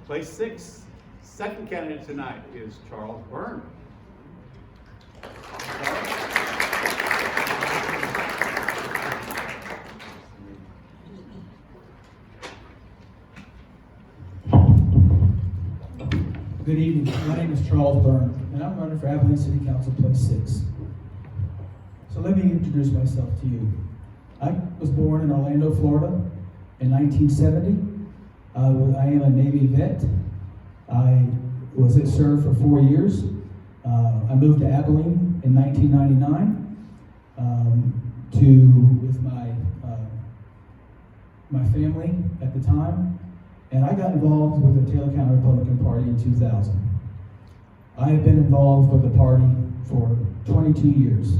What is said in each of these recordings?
Place 6, second candidate tonight is Charles Byrne. Good evening. My name is Charles Byrne, and I'm running for Abilene City Council, Place 6. So let me introduce myself to you. I was born in Orlando, Florida in 1970. I am a Navy vet. I was at served for 4 years. I moved to Abilene in 1999 with my family at the time. And I got involved with the Taylor County Republican Party in 2000. I have been involved with the party for 22 years.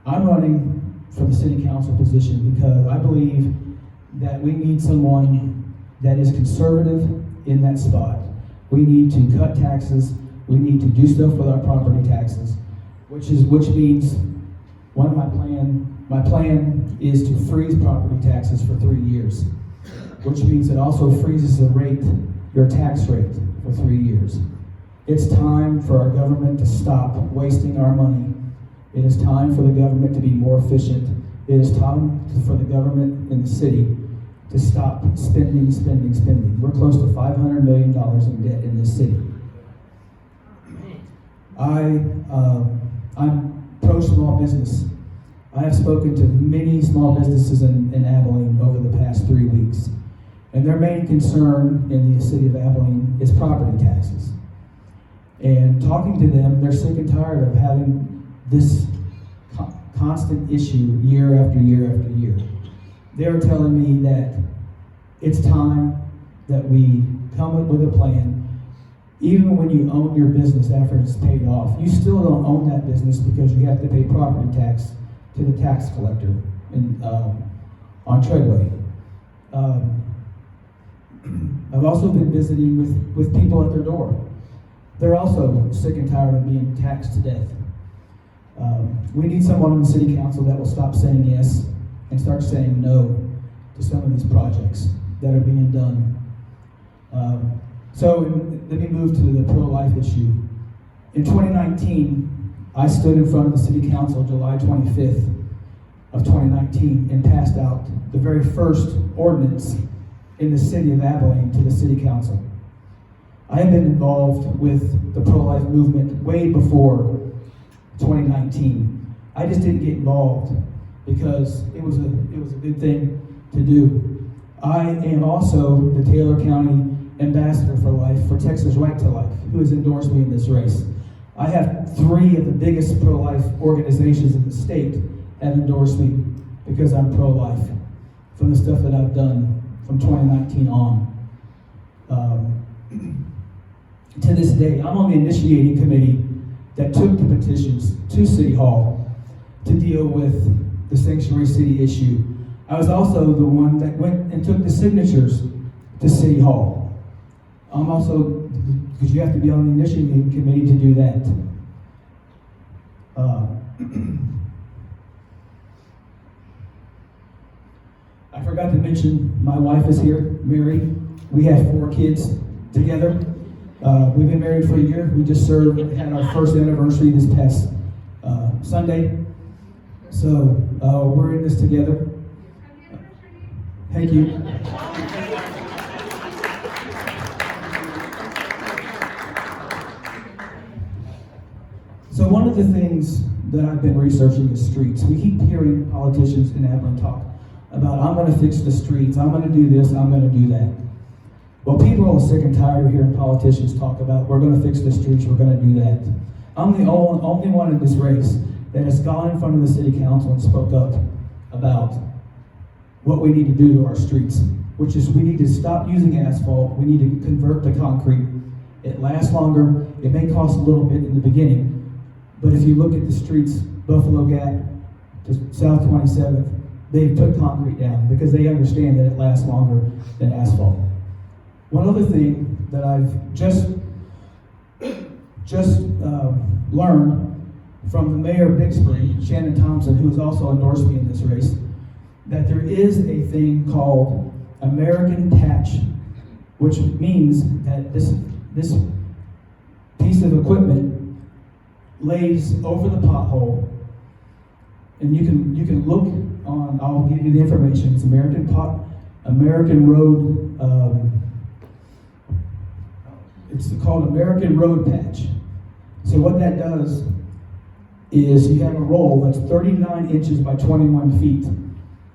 I'm running for the city council position because I believe that we need someone that is conservative in that spot. We need to cut taxes. We need to do stuff with our property taxes, which means my plan is to freeze property taxes for 3 years. Which means it also freezes your tax rate for 3 years. It's time for our government to stop wasting our money. It is time for the government to be more efficient. It is time for the government in the city to stop spending. We're close to $500 million in debt in this city. I'm pro-small business. I have spoken to many small businesses in Abilene over the past 3 weeks. And their main concern in the city of Abilene is property taxes. And talking to them, they're sick and tired of having this constant issue year after year after year. They're telling me that it's time that we come up with a plan. Even when you own your business after it's paid off, you still don't own that business because you have to pay property tax to the tax collector on Treadway. I've also been visiting with people at their door. They're also sick and tired of being taxed to death. We need someone in the city council that will stop saying yes and start saying no to some of these projects that are being done. So let me move to the pro-life issue. In 2019, I stood in front of the city council July 25th of 2019 and passed out the very first ordinance in the city of Abilene to the city council. I have been involved with the pro-life movement way before 2019. I just didn't get involved because it was a good thing to do. I am also the Taylor County Ambassador for Life for Texas Right to Life, who has endorsed me in this race. I have 3 of the biggest pro-life organizations in the state have endorsed me because I'm pro-life from the stuff that I've done from 2019 on. To this day, I'm on the initiating committee that took the petitions to City Hall to deal with the sanctuary city issue. I was also the one that went and took the signatures to City Hall. I'm also, because you have to be on the initiating committee to do that. I forgot to mention my wife is here, Mary. We have 4 kids together. We've been married for a year. We just had our first anniversary this past Sunday. So we're in this together. Thank you. So one of the things that I've been researching is streets. We keep hearing politicians in Abilene talk about, I'm going to fix the streets, I'm going to do this, I'm going to do that. Well, people are sick and tired of hearing politicians talk about, we're going to fix the streets, we're going to do that. I'm the only one in this race that has gone in front of the city council and spoke up about what we need to do to our streets, which is we need to stop using asphalt, we need to convert to concrete. It lasts longer, it may cost a little bit in the beginning, but if you look at the streets, Buffalo Gap to South 27th, they've put concrete down because they understand that it lasts longer than asphalt. One other thing that I've just learned from the mayor of Big Spring, Shannon Thompson, who has also endorsed me in this race, that there is a thing called American Patch which means that this piece of equipment lays over the pothole, and you can look on. I'll give you the information. It's American Road. It's called American Road Patch. So what that does is you have a roll that's 39 inches by 21 feet,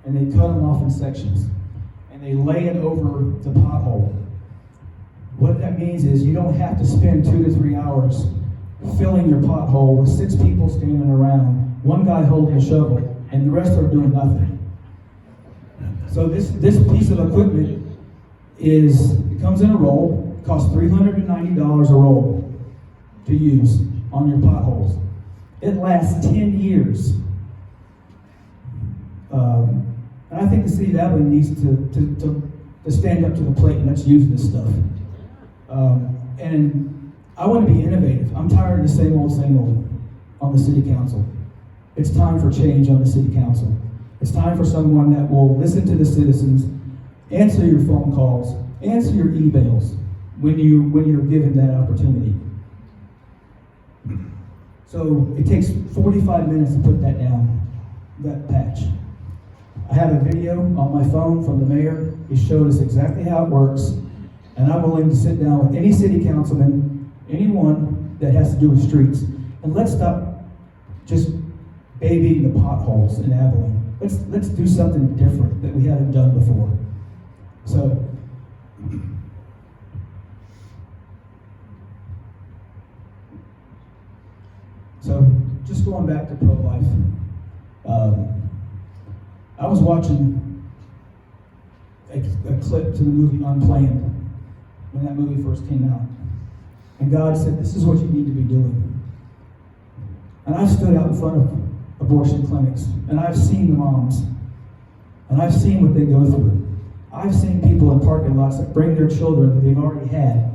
and they cut them off in sections, and they lay it over the pothole. What that means is you don't have to spend 2 to 3 hours filling your pothole with 6 people standing around, one guy holding a shovel, and the rest are doing nothing. So this piece of equipment it comes in a roll. It costs $390 a roll to use on your potholes. It lasts 10 years. And I think the city of Abilene needs to stand up to the plate and let's use this stuff. And I want to be innovative. I'm tired of the same old on the city council. It's time for change on the city council. It's time for someone that will listen to the citizens, answer your phone calls, answer your emails when you're given that opportunity. So it takes 45 minutes to put that down, that patch. I have a video on my phone from the mayor. He showed us exactly how it works, and I'm willing to sit down with any city councilman, anyone that has to do with streets, and let's stop just babying the potholes in Abilene. Let's do something different that we haven't done before. So just going back to pro-life, I was watching a clip to the movie Unplanned when that movie first came out. And God said, this is what you need to be doing. And I've stood out in front of abortion clinics, and I've seen the moms, and I've seen what they go through. I've seen people in parking lots that bring their children that they've already had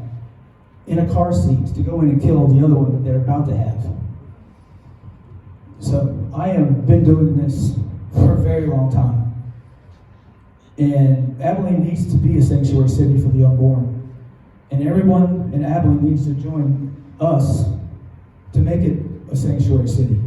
in a car seat to go in and kill the other one that they're about to have. So I have been doing this for a very long time. And Abilene needs to be a sanctuary city for the unborn. And everyone in Abilene needs to join us to make it a sanctuary city.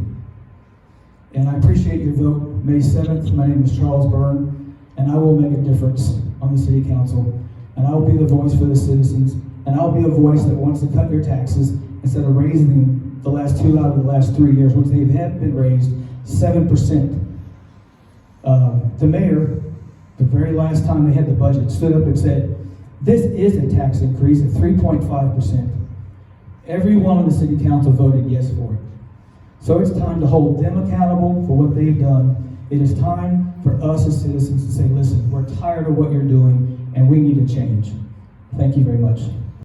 And I appreciate your vote May 7th. My name is Charles Byrne, and I will make a difference on the city council. And I will be the voice for the citizens. And I'll be a voice that wants to cut your taxes instead of raising them the last 2 out of the last 3 years, which they have been raised 7%. The mayor, the very last time they had the budget, stood up and said, this is a tax increase at 3.5%. Everyone on the city council voted yes for it. So it's time to hold them accountable for what they've done. It is time for us as citizens to say, listen, we're tired of what you're doing and we need to change. Thank you very much.